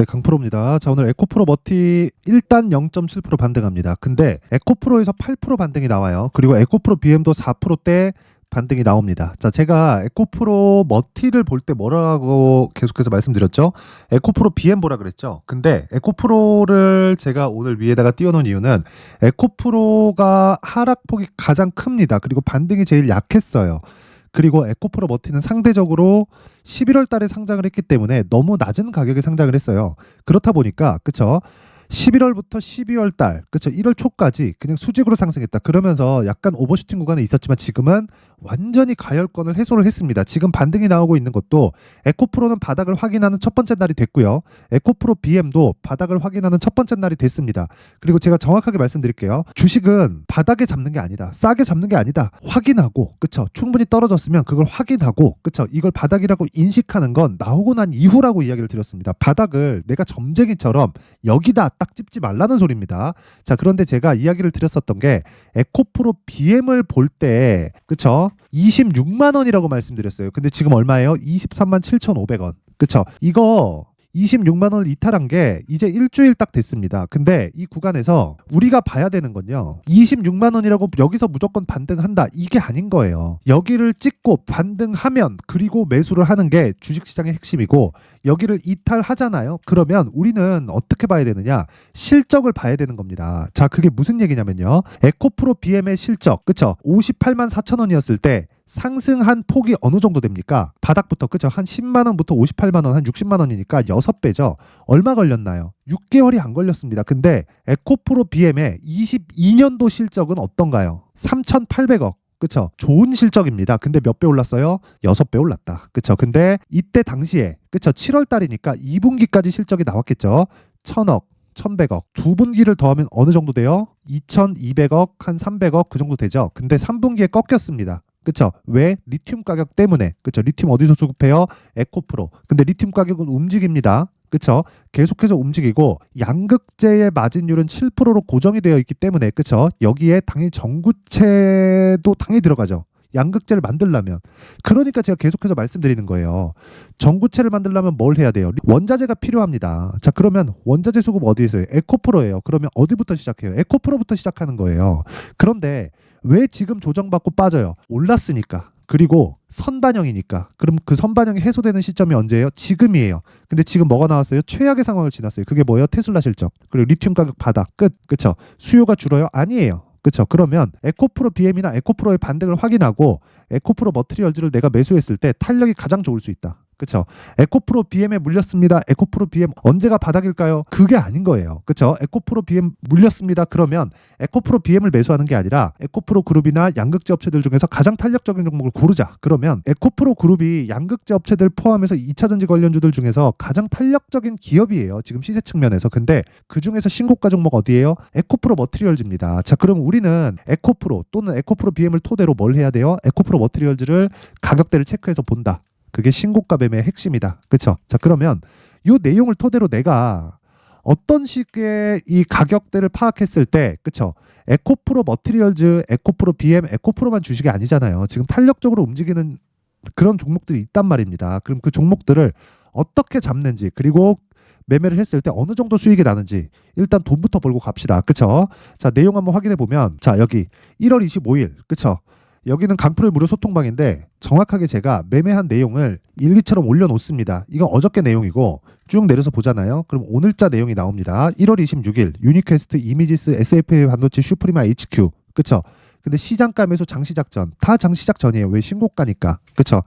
네, 강프로입니다. 자, 오늘 에코프로 머티 일단 0.7% 반등합니다. 근데 에코프로에서 8% 반등이 나와요. 그리고 에코프로 BM도 4%대 반등이 나옵니다. 자, 제가 에코프로 머티를 볼 때 뭐라고 계속해서 말씀드렸죠? 에코프로 BM 보라 그랬죠? 근데 에코프로를 제가 오늘 위에다가 띄워놓은 이유는 에코프로가 하락폭이 가장 큽니다. 그리고 반등이 제일 약했어요. 그리고 에코프로 머티는 상대적으로 11월 달에 상장을 했기 때문에 너무 낮은 가격에 상장을 했어요. 그렇다 보니까 그쵸? 11월부터 12월 달, 그쵸? 1월 초까지 그냥 수직으로 상승했다. 그러면서 약간 오버슈팅 구간에 있었지만 지금은 완전히 가열권을 해소를 했습니다. 지금 반등이 나오고 있는 것도 에코프로는 바닥을 확인하는 첫 번째 날이 됐고요. 에코프로 BM도 바닥을 확인하는 첫 번째 날이 됐습니다. 그리고 제가 정확하게 말씀드릴게요. 주식은 바닥에 잡는 게 아니다. 싸게 잡는 게 아니다. 확인하고, 그쵸? 충분히 떨어졌으면 그걸 확인하고, 그쵸? 이걸 바닥이라고 인식하는 건 나오고 난 이후라고 이야기를 드렸습니다. 바닥을 내가 점쟁이처럼 여기다 딱 찝지 말라는 소리입니다. 자, 그런데 제가 이야기를 드렸었던 게 에코프로 BM을 볼 때, 그쵸? 26만 원이라고 말씀드렸어요. 근데 지금 얼마예요? 23만 7,500원. 그쵸? 이거 26만 원을 이탈한 게 이제 일주일 딱 됐습니다. 근데 이 구간에서 우리가 봐야 되는 건요. 26만 원이라고 여기서 무조건 반등한다. 이게 아닌 거예요. 여기를 찍고 반등하면 그리고 매수를 하는 게 주식시장의 핵심이고 여기를 이탈하잖아요. 그러면 우리는 어떻게 봐야 되느냐? 실적을 봐야 되는 겁니다. 자, 그게 무슨 얘기냐면요. 에코프로 BM의 실적, 그쵸? 58만 4천 원이었을 때 상승한 폭이 어느 정도 됩니까? 바닥부터 그죠? 한 10만 원부터 58만 원, 한 60만 원이니까 6배죠. 얼마 걸렸나요? 6개월이 안 걸렸습니다. 근데 에코프로 BM의 22년도 실적은 어떤가요? 3,800억. 그쵸? 좋은 실적입니다. 근데 몇 배 올랐어요? 6배 올랐다. 그쵸? 근데 이때 당시에 그쵸? 7월 달이니까 2분기까지 실적이 나왔겠죠? 1,000억. 1,100억. 두 분기를 더하면 어느 정도 돼요? 2,200억, 한 300억 그 정도 되죠. 근데 3분기에 꺾였습니다. 그쵸? 왜? 리튬 가격 때문에. 그쵸? 리튬 어디서 수급해요? 에코프로. 근데 리튬 가격은 움직입니다. 그쵸? 계속해서 움직이고 양극재의 마진율은 7%로 고정이 되어 있기 때문에 그쵸? 여기에 당연히 전구체도 당연히 들어가죠. 양극재를 만들려면. 그러니까 제가 계속해서 말씀드리는 거예요. 전구체를 만들려면 뭘 해야 돼요? 원자재가 필요합니다. 자, 그러면 원자재 수급 어디에서 해요? 에코프로예요. 그러면 어디부터 시작해요? 에코프로부터 시작하는 거예요. 그런데 왜 지금 조정받고 빠져요? 올랐으니까. 그리고 선반영이니까. 그럼 그 선반영이 해소되는 시점이 언제예요? 지금이에요. 근데 지금 뭐가 나왔어요? 최악의 상황을 지났어요. 그게 뭐예요? 테슬라 실적. 그리고 리튬 가격 바닥. 끝. 그쵸? 수요가 줄어요? 아니에요. 그쵸? 그러면 에코프로 BM이나 에코프로의 반등을 확인하고 에코프로 머티리얼즈를 내가 매수했을 때 탄력이 가장 좋을 수 있다. 그쵸? 에코프로 BM에 물렸습니다. 에코프로 BM 언제가 바닥일까요? 그게 아닌 거예요. 그쵸? 에코프로 BM 물렸습니다. 그러면 에코프로 BM을 매수하는 게 아니라 에코프로 그룹이나 양극재 업체들 중에서 가장 탄력적인 종목을 고르자. 그러면 에코프로 그룹이 양극재 업체들 포함해서 2차전지 관련주들 중에서 가장 탄력적인 기업이에요. 지금 시세 측면에서. 근데 그 중에서 신고가 종목 어디예요? 에코프로 머티리얼즈입니다. 자, 그럼 우리는 에코프로 또는 에코프로 BM을 토대로 뭘 해야 돼요? 에코프로 머티리얼즈를 가격대를 체크해서 본다. 그게 신고가 매매의 핵심이다. 그쵸? 자, 그러면 이 내용을 토대로 내가 어떤 식의 이 가격대를 파악했을 때, 그쵸? 에코프로 머티리얼즈, 에코프로 BM, 에코프로만 주식이 아니잖아요. 지금 탄력적으로 움직이는 그런 종목들이 있단 말입니다. 그럼 그 종목들을 어떻게 잡는지, 그리고 매매를 했을 때 어느 정도 수익이 나는지 일단 돈부터 벌고 갑시다. 그쵸? 자, 내용 한번 확인해 보면, 자, 여기 1월 25일, 그쵸? 여기는 강프로의 무료 소통방인데 정확하게 제가 매매한 내용을 일기처럼 올려놓습니다. 이건 어저께 내용이고 쭉 내려서 보잖아요. 그럼 오늘자 내용이 나옵니다. 1월 26일 유니퀘스트, 이미지스, SFA 반도체, 슈프리마 HQ. 그쵸? 근데 시장가 매수 장시작 전. 다 장시작 전이에요. 왜? 신고가니까. 그쵸?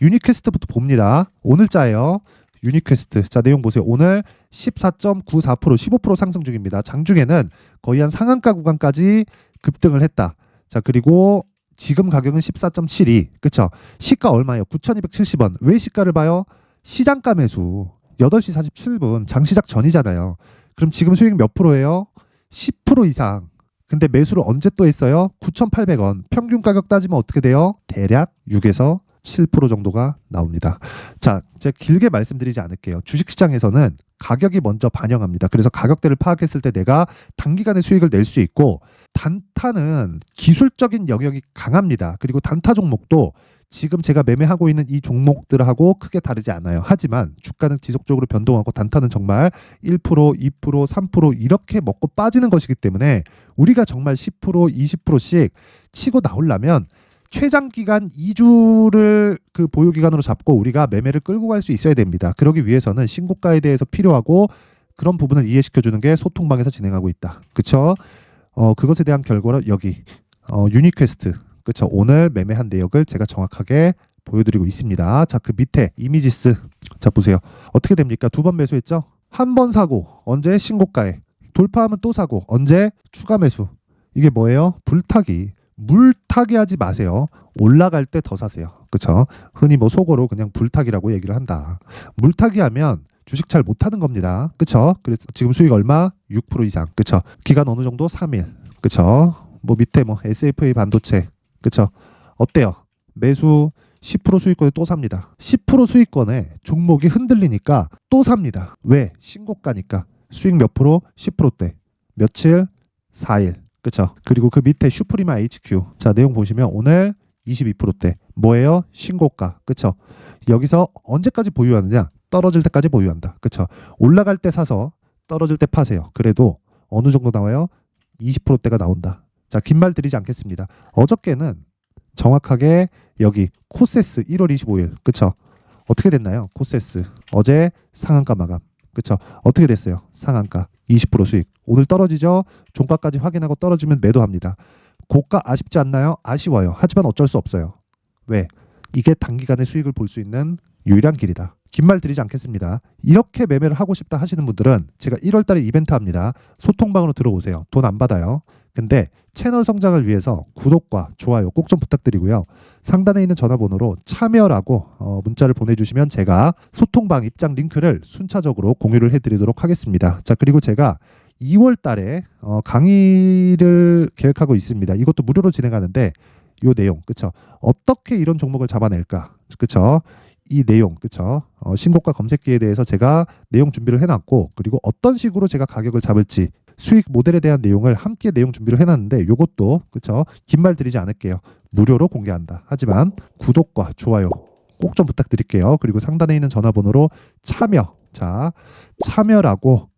유니퀘스트부터 봅니다. 오늘자예요. 유니퀘스트. 자, 내용 보세요. 오늘 14.94%, 15% 상승 중입니다. 장중에는 거의 한 상한가 구간까지 급등을 했다. 자, 그리고 지금 가격은 14.72. 그쵸? 시가 얼마예요? 9,270원. 왜 시가를 봐요? 시장가 매수. 8시 47분. 장시작 전이잖아요. 그럼 지금 수익 몇 프로예요? 10% 이상. 근데 매수를 언제 또 했어요? 9,800원. 평균 가격 따지면 어떻게 돼요? 대략 6에서 7% 정도가 나옵니다. 자, 제가 길게 말씀드리지 않을게요. 주식시장에서는 가격이 먼저 반영합니다. 그래서 가격대를 파악했을 때 내가 단기간에 수익을 낼 수 있고 단타는 기술적인 영역이 강합니다. 그리고 단타 종목도 지금 제가 매매하고 있는 이 종목들하고 크게 다르지 않아요. 하지만 주가는 지속적으로 변동하고 단타는 정말 1%, 2%, 3% 이렇게 먹고 빠지는 것이기 때문에 우리가 정말 10%, 20%씩 치고 나오려면 최장기간 2주를 그 보유기간으로 잡고 우리가 매매를 끌고 갈 수 있어야 됩니다. 그러기 위해서는 신고가에 대해서 필요하고 그런 부분을 이해시켜주는 게 소통방에서 진행하고 있다. 그쵸? 그것에 대한 결과로 여기 유니퀘스트, 그쵸? 오늘 매매한 내역을 제가 정확하게 보여드리고 있습니다. 자, 그 밑에 이미지스, 자 보세요. 어떻게 됩니까? 2번 매수했죠? 한 번 사고 언제? 신고가에. 돌파하면 또 사고 언제? 추가 매수. 이게 뭐예요? 불타기. 물타기 하지 마세요. 올라갈 때 더 사세요. 그쵸? 흔히 뭐 속어로 그냥 불타기라고 얘기를 한다. 물타기 하면 주식 잘 못하는 겁니다. 그쵸? 그래서 지금 수익 얼마? 6% 이상. 그쵸? 기간 어느 정도? 3일. 그쵸? 뭐 밑에 뭐 SFA 반도체. 그쵸? 어때요? 매수 10% 수익권에 또 삽니다. 10% 수익권에 종목이 흔들리니까 또 삽니다. 왜? 신고가니까. 수익 몇 프로? 10%대. 며칠? 4일. 그쵸? 그리고 그 밑에 슈프리마 HQ. 자, 내용 보시면 오늘 22%대. 뭐예요? 신고가. 그쵸? 여기서 언제까지 보유하느냐? 떨어질 때까지 보유한다. 그쵸? 올라갈 때 사서 떨어질 때 파세요. 그래도 어느 정도 나와요? 20%대가 나온다. 자, 긴 말 드리지 않겠습니다. 어저께는 정확하게 여기 코세스 1월 25일. 그쵸? 어떻게 됐나요? 코세스. 어제 상한가 마감. 그쵸? 어떻게 됐어요? 상한가 20% 수익. 오늘 떨어지죠? 종가까지 확인하고 떨어지면 매도합니다. 고가 아쉽지 않나요? 아쉬워요. 하지만 어쩔 수 없어요. 왜? 이게 단기간에 수익을 볼 수 있는 유일한 길이다. 긴 말 드리지 않겠습니다. 이렇게 매매를 하고 싶다 하시는 분들은 제가 1월 달에 이벤트 합니다. 소통방으로 들어오세요. 돈 안 받아요. 근데 채널 성장을 위해서 구독과 좋아요 꼭 좀 부탁드리고요. 상단에 있는 전화번호로 참여라고 문자를 보내주시면 제가 소통방 입장 링크를 순차적으로 공유를 해드리도록 하겠습니다. 자, 그리고 제가 2월 달에 강의를 계획하고 있습니다. 이것도 무료로 진행하는데 요 내용, 그쵸? 어떻게 이런 종목을 잡아낼까? 그쵸? 이 내용, 그쵸? 신고가 검색기에 대해서 제가 내용 준비를 해놨고, 그리고 어떤 식으로 제가 가격을 잡을지 수익 모델에 대한 내용을 함께 내용 준비를 해놨는데 요것도, 그쵸? 긴 말 드리지 않을게요. 무료로 공개한다. 하지만 구독과 좋아요 꼭 좀 부탁드릴게요. 그리고 상단에 있는 전화번호로 참여, 자, 참여라고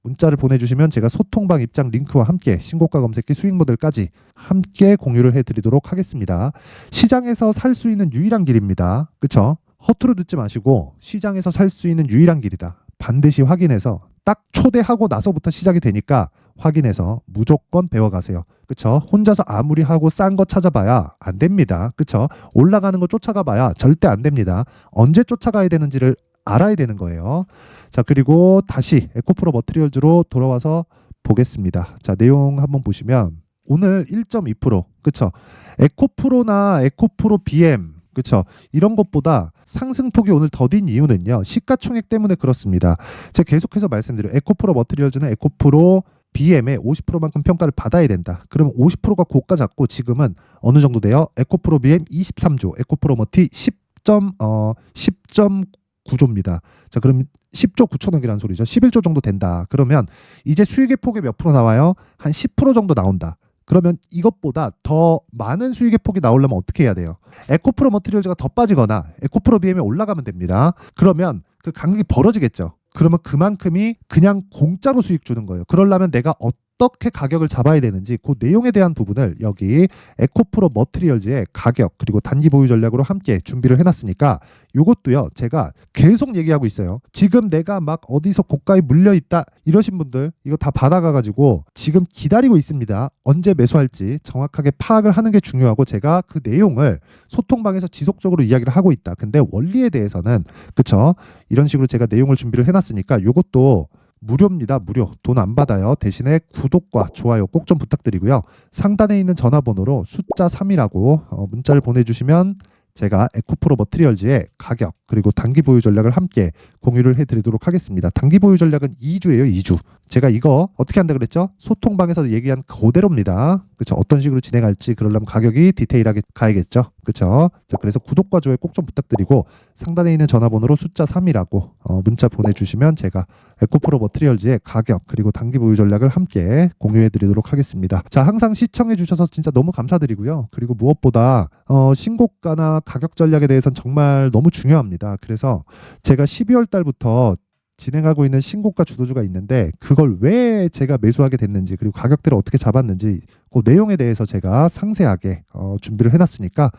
문자를 보내주시면 제가 소통방 입장 링크와 함께 신고가 검색기 수익 모델까지 함께 공유를 해드리도록 하겠습니다. 시장에서 살 수 있는 유일한 길입니다. 그쵸? 허투루 듣지 마시고 시장에서 살 수 있는 유일한 길이다. 반드시 확인해서 딱 초대하고 나서부터 시작이 되니까 확인해서 무조건 배워가세요. 그쵸? 혼자서 아무리 하고 싼 거 찾아봐야 안 됩니다. 그쵸? 올라가는 거 쫓아가 봐야 절대 안 됩니다. 언제 쫓아가야 되는지를 알아야 되는 거예요. 자, 그리고 다시 에코프로 머티리얼즈로 돌아와서 보겠습니다. 자, 내용 한번 보시면 오늘 1.2%, 그쵸? 에코프로나 에코프로 BM, 그쵸? 이런 것보다 상승폭이 오늘 더딘 이유는요, 시가총액 때문에 그렇습니다. 제가 계속해서 말씀드려요. 에코프로 머티리얼즈는 에코프로 BM의 50%만큼 평가를 받아야 된다. 그러면 50%가 고가 잡고 지금은 어느 정도 돼요? 에코프로 BM 23조, 에코프로 머티 10.9조입니다. 자, 그럼 10조 9천억이라는 소리죠. 11조 정도 된다. 그러면 이제 수익의 폭이 몇 프로 나와요? 한 10% 정도 나온다. 그러면 이것보다 더 많은 수익의 폭이 나오려면 어떻게 해야 돼요? 에코프로 머티리얼즈가 더 빠지거나 에코프로 BM이 올라가면 됩니다. 그러면 그 간격이 벌어지겠죠. 그러면 그만큼이 그냥 공짜로 수익 주는 거예요. 그러려면 내가 어떻게 가격을 잡아야 되는지 그 내용에 대한 부분을 여기 에코프로 머티리얼즈의 가격 그리고 단기 보유 전략으로 함께 준비를 해놨으니까 요것도요 제가 계속 얘기하고 있어요. 지금 내가 막 어디서 고가에 물려있다 이러신 분들 이거 다 받아가가지고 지금 기다리고 있습니다. 언제 매수할지 정확하게 파악을 하는 게 중요하고 제가 그 내용을 소통방에서 지속적으로 이야기를 하고 있다. 근데 원리에 대해서는 그쵸? 이런 식으로 제가 내용을 준비를 해놨으니까 요것도 무료입니다. 무료. 돈 안 받아요. 대신에 구독과 좋아요 꼭 좀 부탁드리고요. 상단에 있는 전화번호로 숫자 3이라고 문자를 보내주시면 제가 에코프로 머티리얼즈의 가격 그리고 단기 보유 전략을 함께 공유를 해드리도록 하겠습니다. 단기 보유 전략은 2주예요. 2주. 제가 이거 어떻게 한다 그랬죠? 소통방에서 얘기한 그대로입니다. 그렇죠? 어떤 식으로 진행할지 그러려면 가격이 디테일하게 가야겠죠. 그렇죠? 자, 그래서 구독과 좋아요 꼭 좀 부탁드리고 상단에 있는 전화번호로 숫자 3이라고 문자 보내주시면 제가 에코프로 머티리얼즈의 가격 그리고 단기 보유 전략을 함께 공유해드리도록 하겠습니다. 자, 항상 시청해주셔서 진짜 너무 감사드리고요. 그리고 무엇보다 신고가나 가격 전략에 대해서는 정말 너무 중요합니다. 그래서 제가 12월 달부터 진행하고 있는 신고가 주도주가 있는데 그걸 왜 제가 매수하게 됐는지 그리고 가격대를 어떻게 잡았는지 그 내용에 대해서 제가 상세하게 준비를 해놨으니까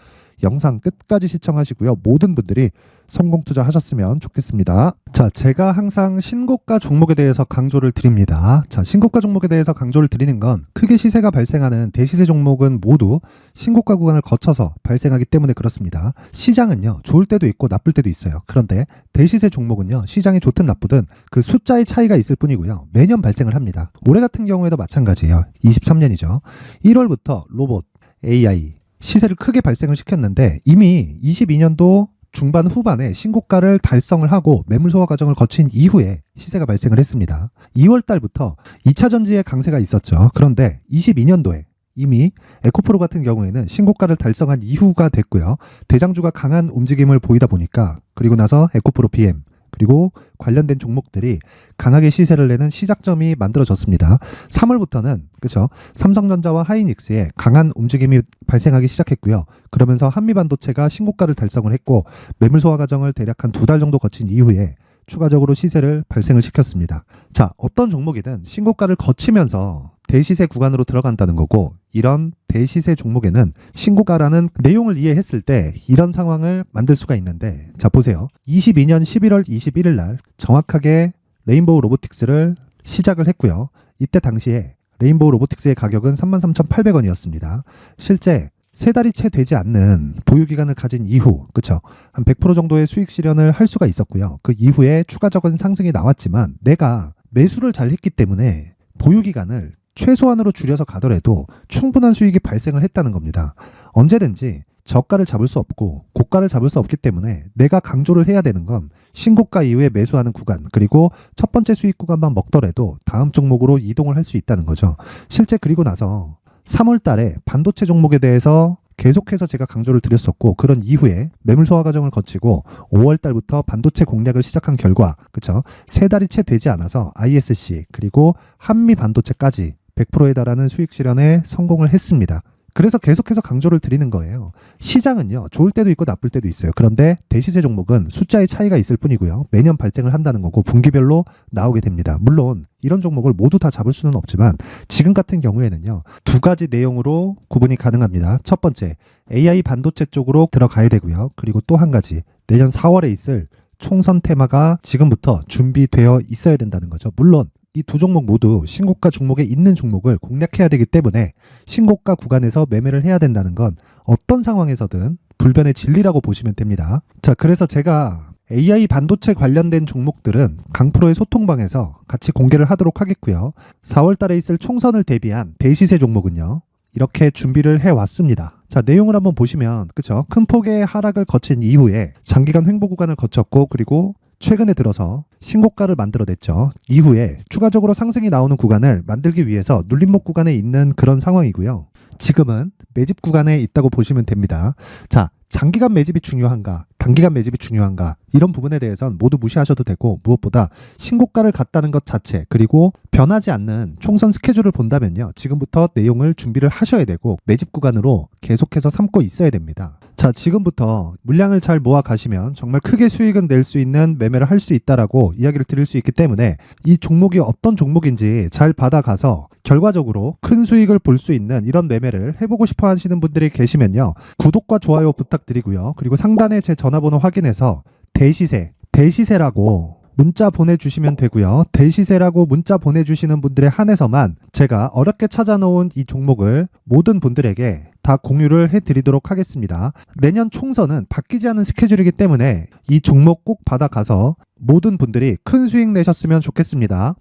영상 끝까지 시청하시고요. 모든 분들이 성공 투자하셨으면 좋겠습니다. 자, 제가 항상 신고가 종목에 대해서 강조를 드립니다. 자, 신고가 종목에 대해서 강조를 드리는 건 크게 시세가 발생하는 대시세 종목은 모두 신고가 구간을 거쳐서 발생하기 때문에 그렇습니다. 시장은요, 좋을 때도 있고 나쁠 때도 있어요. 그런데 대시세 종목은요, 시장이 좋든 나쁘든 그 숫자의 차이가 있을 뿐이고요. 매년 발생을 합니다. 올해 같은 경우에도 마찬가지예요. 23년이죠. 1월부터 로봇, AI, 시세를 크게 발생을 시켰는데 이미 22년도 중반 후반에 신고가를 달성을 하고 매물 소화 과정을 거친 이후에 시세가 발생을 했습니다. 2월 달부터 2차 전지의 강세가 있었죠. 그런데 22년도에 이미 에코프로 같은 경우에는 신고가를 달성한 이후가 됐고요. 대장주가 강한 움직임을 보이다 보니까 그리고 나서 에코프로 BM 그리고 관련된 종목들이 강하게 시세를 내는 시작점이 만들어졌습니다. 3월부터는 그렇죠. 삼성전자와 하이닉스의 강한 움직임이 발생하기 시작했고요. 그러면서 한미반도체가 신고가를 달성을 했고 매물 소화 과정을 대략 한 2달 정도 거친 이후에 추가적으로 시세를 발생을 시켰습니다. 자, 어떤 종목이든 신고가를 거치면서 대시세 구간으로 들어간다는 거고 이런 대시세 종목에는 신고가라는 내용을 이해했을 때 이런 상황을 만들 수가 있는데 자, 보세요. 22년 11월 21일 날 정확하게 레인보우 로보틱스를 시작을 했고요. 이때 당시에 레인보우 로보틱스의 가격은 33,800원이었습니다. 실제 3달이 채 되지 않는 보유기간을 가진 이후, 그쵸? 한 100% 정도의 수익 실현을 할 수가 있었고요. 그 이후에 추가적인 상승이 나왔지만 내가 매수를 잘 했기 때문에 보유기간을 최소한으로 줄여서 가더라도 충분한 수익이 발생을 했다는 겁니다. 언제든지 저가를 잡을 수 없고 고가를 잡을 수 없기 때문에 내가 강조를 해야 되는 건 신고가 이후에 매수하는 구간 그리고 첫 번째 수익 구간만 먹더라도 다음 종목으로 이동을 할 수 있다는 거죠. 실제 그리고 나서 3월 달에 반도체 종목에 대해서 계속해서 제가 강조를 드렸었고 그런 이후에 매물 소화 과정을 거치고 5월 달부터 반도체 공략을 시작한 결과 그쵸? 3달이 채 되지 않아서 ISC 그리고 한미 반도체까지 100%에 달하는 수익 실현에 성공을 했습니다. 그래서 계속해서 강조를 드리는 거예요. 시장은요, 좋을 때도 있고 나쁠 때도 있어요. 그런데 대시세 종목은 숫자의 차이가 있을 뿐이고요. 매년 발생을 한다는 거고 분기별로 나오게 됩니다. 물론 이런 종목을 모두 다 잡을 수는 없지만 지금 같은 경우에는요, 2가지 내용으로 구분이 가능합니다. 첫 번째, AI 반도체 쪽으로 들어가야 되고요. 그리고 또 한 가지, 내년 4월에 있을 총선 테마가 지금부터 준비되어 있어야 된다는 거죠. 물론 이 두 종목 모두 신고가 종목에 있는 종목을 공략해야 되기 때문에 신고가 구간에서 매매를 해야 된다는 건 어떤 상황에서든 불변의 진리라고 보시면 됩니다. 자, 그래서 제가 AI 반도체 관련된 종목들은 강프로의 소통방에서 같이 공개를 하도록 하겠고요. 4월 달에 있을 총선을 대비한 대시세 종목은요, 이렇게 준비를 해왔습니다. 자, 내용을 한번 보시면 그쵸? 큰 폭의 하락을 거친 이후에 장기간 횡보 구간을 거쳤고 그리고 최근에 들어서 신고가를 만들어냈죠. 이후에 추가적으로 상승이 나오는 구간을 만들기 위해서 눌림목 구간에 있는 그런 상황이고요. 지금은 매집 구간에 있다고 보시면 됩니다. 자, 장기간 매집이 중요한가, 단기간 매집이 중요한가 이런 부분에 대해서는 모두 무시하셔도 되고 무엇보다 신고가를 갔다는 것 자체 그리고 변하지 않는 총선 스케줄을 본다면요. 지금부터 내용을 준비를 하셔야 되고 매집 구간으로 계속해서 삼고 있어야 됩니다. 자, 지금부터 물량을 잘 모아 가시면 정말 크게 수익은 낼 수 있는 매매를 할 수 있다라고 이야기를 드릴 수 있기 때문에 이 종목이 어떤 종목인지 잘 받아가서 결과적으로 큰 수익을 볼 수 있는 이런 매매를 해보고 싶어 하시는 분들이 계시면요. 구독과 좋아요 부탁드리고요. 그리고 상단에 제 전화번호 확인해서 대시세라고 문자 보내주시면 되고요. 대시세라고 문자 보내주시는 분들에 한해서만 제가 어렵게 찾아놓은 이 종목을 모든 분들에게 다 공유를 해드리도록 하겠습니다. 내년 총선은 바뀌지 않은 스케줄이기 때문에 이 종목 꼭 받아가서 모든 분들이 큰 수익 내셨으면 좋겠습니다.